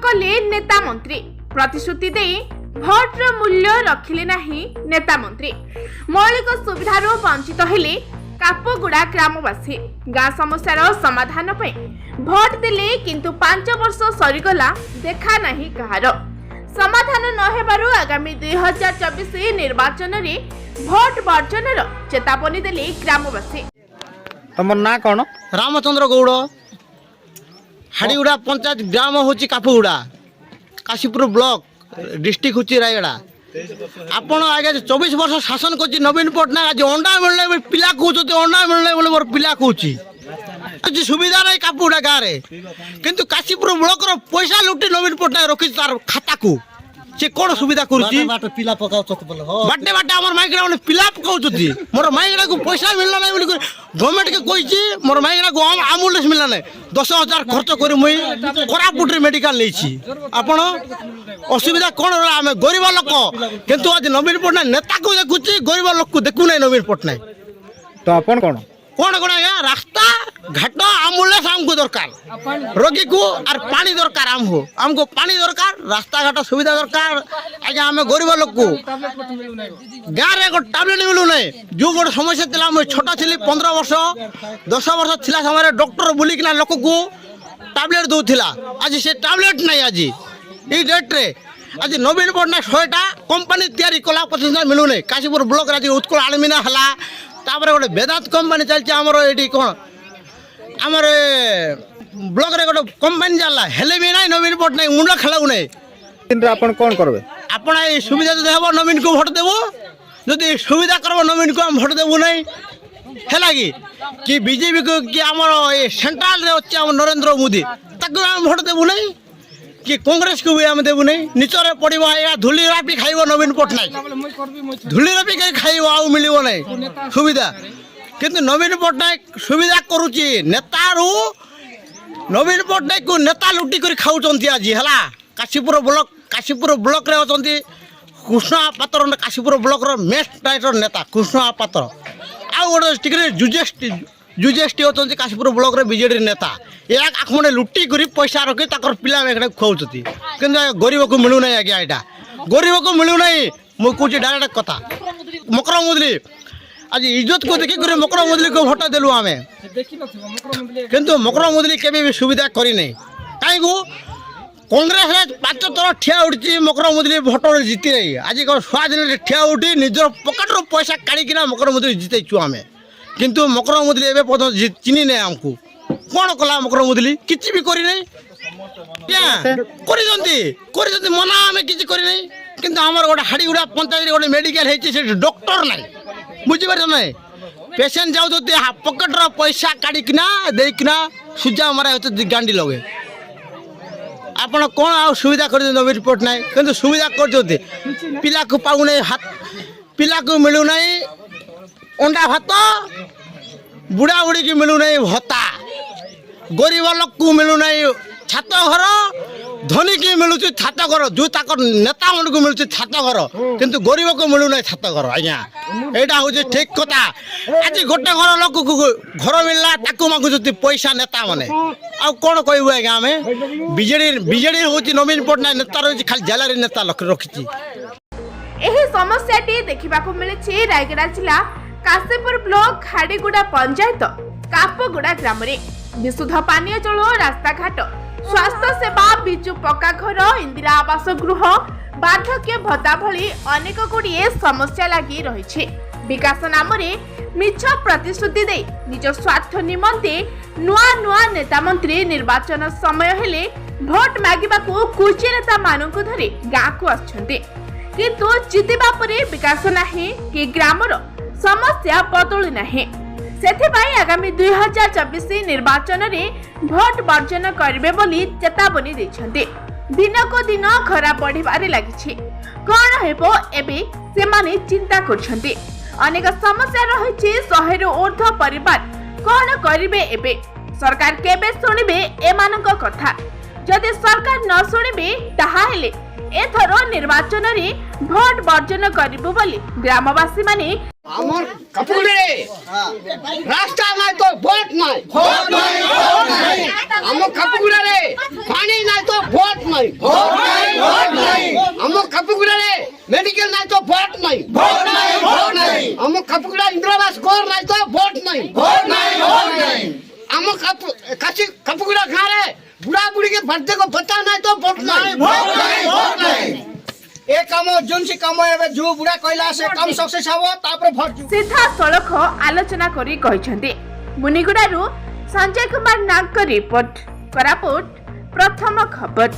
कले नेता मंत्री प्रतिश्रुति दे भोटर मूल्य रखिले नहीं नेता मंत्री मौलिक सुविधार वंचित हेले कापगुड़ा ग्रामवासी गाँ समस्यार समाधान पे भोट देले किंतु 5 वर्ष सरीगला देखा नहीं कहार समाधान न हेबारु आगामी 2024 निर्वाचन रे भोट वर्जनर चेतावनी देले ग्रामवासी। तमर ना कौन? रामचंद्र गौड़ हाड़ीगुड़ा पंचायत ग्राम हूँ कापुगुड़ा काशीपुर ब्लॉक डिस्ट्रिक्ट हूँ रायगड़ा। आपण आगे 24 वर्ष शासन कर नवीन पट्टनायक आज अंडा मिलने पिला कहते अंडा मिलने बोले मोर पिला कहूँ सुविधा नहीं कापुगुड़ा गाँव में किंतु काशीपुर ब्लॉक पैसा लुटी नवीन पट्टनायक रखी तार खाता को से कौन सुविधा करुच्ची पिला बाटे बाटे आम माइकड़ा मैंने पिला पकाउछथि मोर माइकड़ा को पैसा मिलना नहीं बोली गवर्नमेंट के कही मोर माइकड़ा को एम्बुलेंस मिलना नहीं 10,000 खर्च कर मुई कोरापुट मेडिकल नहीं आपण असुविधा कौन आम गरीब लोक किंतु आज नवीन पट्टनायक नेता को देखुची गरीब लोक को देखु नहीं नवीन पट्टनायक। तो अपन कौन कौन आज्ञा रास्ता घाट एम्बुलेंस आमको दरकार रोगी को और पानी दरकार आमको पानी दरकार रास्ता घाट सुविधा दरकार आज्ञा आम गरीब लोक को गाँव में एक टैबलेट मिलू ना जो गोटे समस्या थी मुझे छोटा थी 15 वर्ष 10 वर्ष थिला समय डॉक्टर बुलिकिना लोक को टैबलेट दूला आज से टैबलेट नहीं आज ये डेट रे आज नवीन पट्टनायक 100टा कंपनी तैयारी कला 25,000 मिलू ना काशीपुर ब्लॉक आज उत्कल आलमिना है तापर गोटे वेदांत कंपनी चलती आमर ये कौन आमर ब्लॉक रे गोटे कंपनी चलला हेले भी ना नवीन पट्टनायक मुंड खेलाऊ ना अपन कौन करबे आपण ये सुविधा जो देव नवीन को भोट देवो जदि सुविधा करब नवीन को हम भोट देवु नहीं हैला कि बीजेपी को कि आमर ये सेंट्रल रे अच्छे आम नरेंद्र मोदी ताको हम भोट देवु नहीं कि कांग्रेस को भी आम देवु नहीं निचरे पड़ो या धूली रापी खाइब नवीन पट्टनायक धूली रापी खाइब आउ मिलिबो नहीं सुविधा किंतु नवीन पट्टनायक सुविधा करुची नेतारू नवीन पट्टनायक को नेता लुटी कर खाऊचंती आज हैला काशीपुर ब्लॉक रे अछंती कृष्ण पात्र काशीपुर ब्लॉक रो मेस्ट टाइटर नेता कृष्ण पात्र आ गोटे टिके जुजेस्टी अछंती काशीपुर ब्लॉक रे बीजेडी नेता एक आखमने लुटी कर पैसा रखी ताकर पिला में खुआउछथि किंतु गरीब को मिलू नहीं आज्ञा एटा गरीब को मिलू नहीं मु कहूँ डायरेक्ट कथा मकर मुदली आज इज्जत को देखी कर मकर मुदली को भोट देलु आमे किंतु मकर मुदली केबे भी सुविधा करी नहीं कहीं कांग्रेस 5 थर ठिया उठी मकर मुदली भोट जीति नहीं आज स्वाधीन ठिया उठी निजर पकेट रो पैसा काढ़िकिना मकर मुदली जीतु आम किंतु मकर मुदली एवं पर्यटन चिन्ह नहीं आमको कौन कला मकर मुदली किसी भी करी नहीं कर मना आम कि किंतु आमर गोटे हाड़ीगुड़ा पंचायत गोटे मेडिकल है डॉक्टर नहीं बुझीपार ना पेसेंट जाऊँ पकेट रो पैसा काढ़िकिना देकिना सुजा मरा गांडी लगे आपण कौन आ सुविधा कर नवीन पट्टनायक किंतु सुविधा कर पिला को पाऊ नहीं हाथ पिला को मिलू नहीं अंडा भात बुढ़ा बुढ़ी की मिलू नहीं भत्ता गरीब लोक को मिलू नहीं छात घर धनी की मिलू छात घर जो तक नेता मन को मिलू छात घर किंतु गरीब को मिलू नहीं छात घर आज्ञा यहाँ हूँ ठीक कथा आज गोटे घर लोक को घर मिलला ताकू मागुच पैसा नेता मैंने आ कौन कहबू आज्ञा आम बीजेडी हूँ नवीन पट्टनायक नेता रही खाली जैलरी नेता रखी समस्याटी देखा मिली रायगड़ा जिला काशीपुर ब्लॉक हाड़ीगुड़ा पंचायत कापगुड़ा ग्राम रे विशुद्ध पानीय जल रास्ताघाट स्वास्थ्य सेवा बिजु पक्का घर इंदिरा आवास गृह बार्धक्य भत्ता भली अनेक गुड़िए समस्या लगी रही विकास नाम मिछ प्रतिश्रुति दे निज स्वार्थ निमंते नुआ नुआ नेता मंत्री निर्वाचन समय हेले भोट मागिबाकू कुची नेता मानकु धरी गाँ को आछन्ते किंतु जितिबा परे विकास नाही कि ग्रामर समस्या बदलू नाही सेथिबाई आगामी 2024 निर्वाचन रे भोट वर्जन करिवे बोली चेतावनी दैछन्ते दिन को दिन खरा बढ़िबारे लागिछि कोन हेबो एबे सेमाने चिंता करछन्ते अनेक समस्या रहिछि 100 रु ऊर्ध्व परिवार कोन करिवे एबे सरकार केबे सुनिबे एमानक कथा जदि सरकार न सुनिबे ताहा हेले एथरो निर्वाचन रे भोट वर्जन करिबो बोली ग्रामवासी माने আমার কাপুরে রাস্তা নাই তো ভোট নাই আমার কাপুরে পানি নাই তো ভোট নাই নাই ଆମ କାପୁଗୁଡ଼ାରେ ମେଡିକାଲ ନାହିଁ ତ ଭୋଟ ନାହିଁ ଆମ କାପୁଗୁଡ଼ା ଇନ୍ଦିରାବାସ ଘର ନାହିଁ ତ ଭୋଟ ନାହିଁ ଆମ କାପୁଗୁଡ଼ା ଗାଁରେ ବୁଢ଼ା ବୁଢ଼ୀକି ବାର୍ଦ୍ଧକ୍ୟ ଭତ୍ତା ନାହିଁ ତ ଭୋଟ ନାହିଁ ଏ କାମ ଯେମିତି କାମ ଏବେ ଯୋଉ ବୁଢା କହିଲା ସେ କାମ ସକ୍ସେସ୍ ହବ ତାପରେ ଭୋଟ ସିଧାସଳଖ ଆଲୋଚନା କରି କହିଛନ୍ତି। ମୁନିଗୁଡାରୁ ସଞ୍ଜୟ କୁମାର ନାଗଙ୍କ ରିପୋର୍ଟ, କୋରାପୁଟ ପ୍ରଥମ ଖବର।